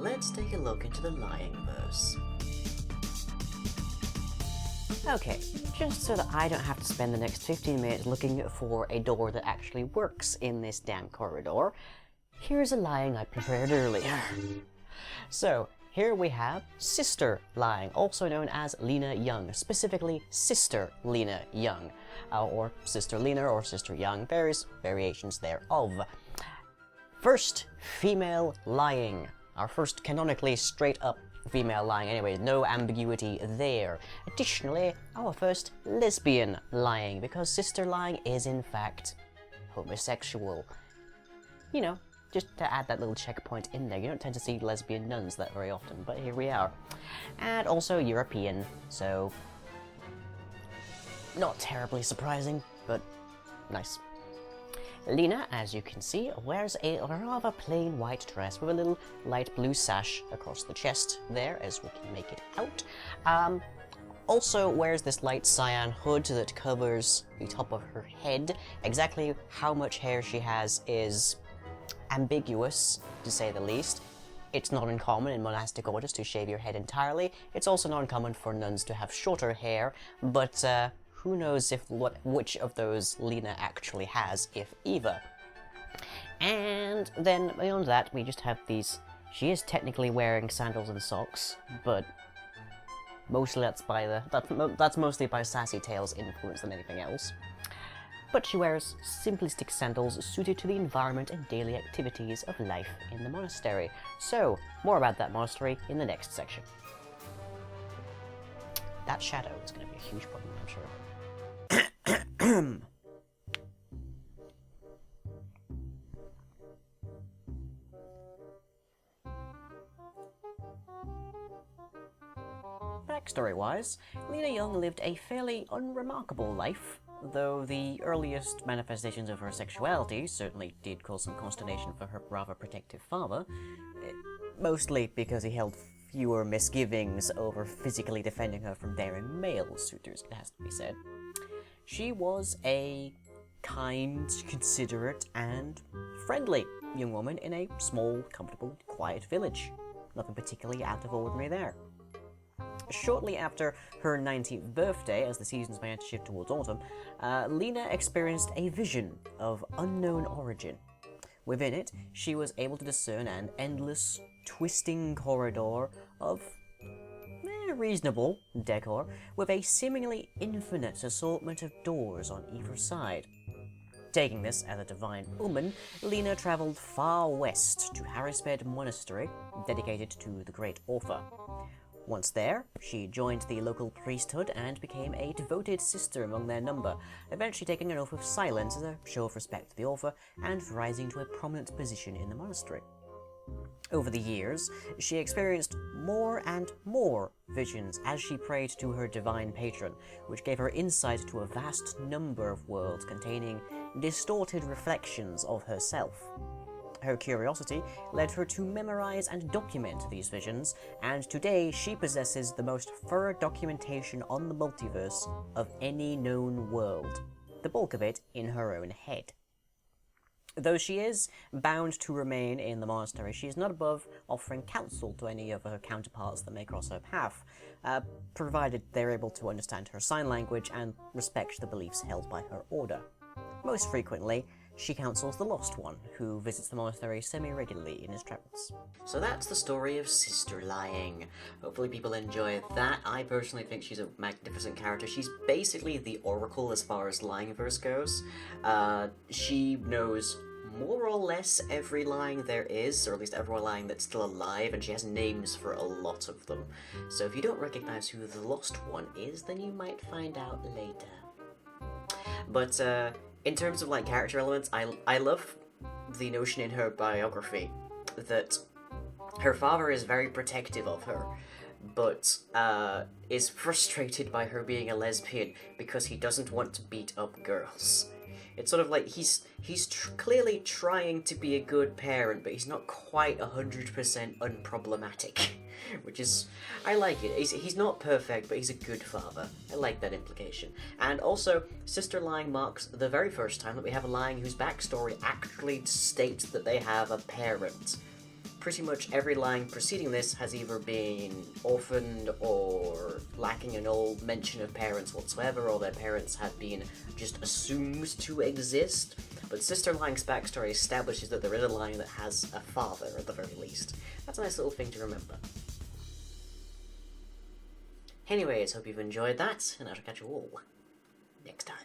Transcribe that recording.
let's take a look into the lying verse. Okay, just so that I don't have to spend the next 15 minutes looking for a door that actually works in this damn corridor, here's a lying I prepared earlier. So, here we have Sister Lying, also known as Lena Young, specifically Sister Lena Young, or Sister Lena or Sister Young, various variations thereof. First, female lying. Our first canonically straight up female lying anyway, no ambiguity there. Additionally, our first lesbian lying, because Sister Lying is in fact homosexual. You know, just to add that little checkpoint in there. You don't tend to see lesbian nuns that very often, but here we are. And also European, so not terribly surprising, but nice. Lena, as you can see, wears a rather plain white dress with a little light blue sash across the chest there, as we can make it out. Also wears this light cyan hood that covers the top of her head. Exactly how much hair she has is ambiguous, to say the least. It's not uncommon in monastic orders to shave your head entirely. It's also not uncommon for nuns to have shorter hair, but who knows which of those Lena actually has, if either. And then beyond that, we just have these. She is technically wearing sandals and socks, but mostly that's mostly by Sassy Tale's influence than anything else. But she wears simplistic sandals suited to the environment and daily activities of life in the monastery. So, more about that monastery in the next section. That shadow is going to be a huge problem, I'm sure. Backstory-wise, Lena Young lived a fairly unremarkable life, though the earliest manifestations of her sexuality certainly did cause some consternation for her rather protective father, mostly because he held fewer misgivings over physically defending her from daring male suitors, it has to be said. She was a kind, considerate, and friendly young woman in a small, comfortable, quiet village. Nothing particularly out of ordinary there. Shortly after her 19th birthday, as the seasons began to shift towards autumn, Lena experienced a vision of unknown origin. Within it, she was able to discern an endless, twisting corridor of reasonable decor, with a seemingly infinite assortment of doors on either side. Taking this as a divine omen, Lena travelled far west to Harrisbed Monastery, dedicated to the great author. Once there, she joined the local priesthood and became a devoted sister among their number, eventually taking an oath of silence as a show of respect to the author and rising to a prominent position in the monastery. Over the years, she experienced more and more visions as she prayed to her divine patron, which gave her insight to a vast number of worlds containing distorted reflections of herself. Her curiosity led her to memorize and document these visions, and today she possesses the most thorough documentation on the multiverse of any known world, the bulk of it in her own head. Though she is bound to remain in the monastery, she is not above offering counsel to any of her counterparts that may cross her path, provided they're able to understand her sign language and respect the beliefs held by her order. Most frequently, she counsels the Lost One, who visits the monastery semi-regularly in his travels. So that's the story of Sister Lying. Hopefully people enjoy that. I personally think she's a magnificent character. She's basically the oracle as far as lying verse goes. She knows more or less every lying there is, or at least every lying that's still alive, and she has names for a lot of them. So if you don't recognize who the Lost One is, then you might find out later. But, in terms of, like, character elements, I love the notion in her biography that her father is very protective of her, but is frustrated by her being a lesbian because he doesn't want to beat up girls. It's sort of like he's clearly trying to be a good parent, but he's not quite 100% unproblematic, which is, I like it. He's not perfect, but he's a good father. I like that implication. And also, Sister Lying marks the very first time that we have a Lying whose backstory actually states that they have a parent. pretty much every line preceding this has either been orphaned or lacking an old mention of parents whatsoever, or their parents have been just assumed to exist. But Sister Lang's backstory establishes that there is a line that has a father, at the very least. That's a nice little thing to remember. Anyways, hope you've enjoyed that, and I shall catch you all next time.